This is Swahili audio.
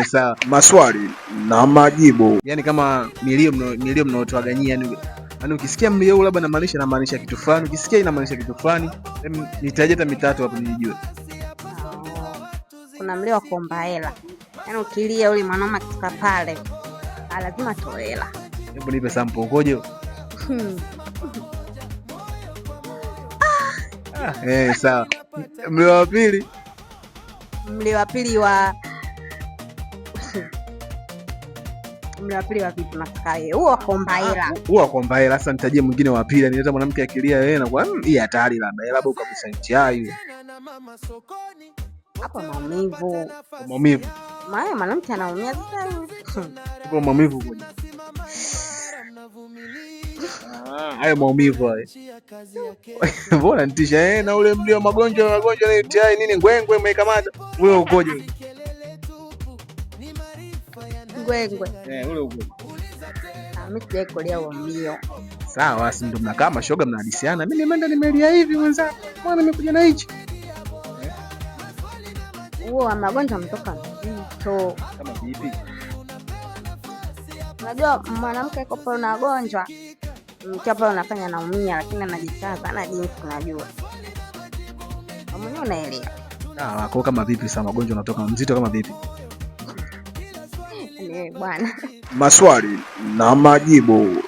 Sawa. Maswali na majibu. Yaani kama milio mnaotoaganyia yani ukisikia mlio labda inamaanisha kitu fulani, ukisikia inamaanisha kitu fulani. Nitaje hata mitatu hapo nijue. Kuna mlio wa kuomba hela. Yaani ukilia ule mwanaume akitoka pale, lazima toe hela. Hebu nipe sample ukoje? Sawa. Mlio wa pili? Mlio wa pili wa vipi makae? Huo kuomba hela. Huo kuomba hela. Sasa nitajie mwingine wa pili. Nileta mwanamke akilia yeye na kwa hii hatari labda ukabisa nchi hayo. Hapo maumivu. Maumivu. Maana mwanamke anaumia sana. Hapo maumivu kwenye. Hayo maumivu hayo. Mbona nitisha na ule mlio magonjwa ile TI nini ngwengwe umekamata. Wewe ukoje? Ngwengwe. Ule ukoje? Mimi sijaikulia huo mlio. Sawa, si ndo mnakaa mashoga mnahadisiana. Mimi nimeenda nimelia hivi mwenzangu. Mbona nimekuja na hichi? Huo wa magonjwa mtoka mto. Kama vipi? Unajua mwanamke yuko pale na gonjwa. Mkiwa unafanya naumia lakini anajikaza ana jinsi unajua. Mwenyewe unaelewa. Wako kama vipi sasa magonjwa yanatoka mzito kama vipi? Bwana. Maswali na majibu.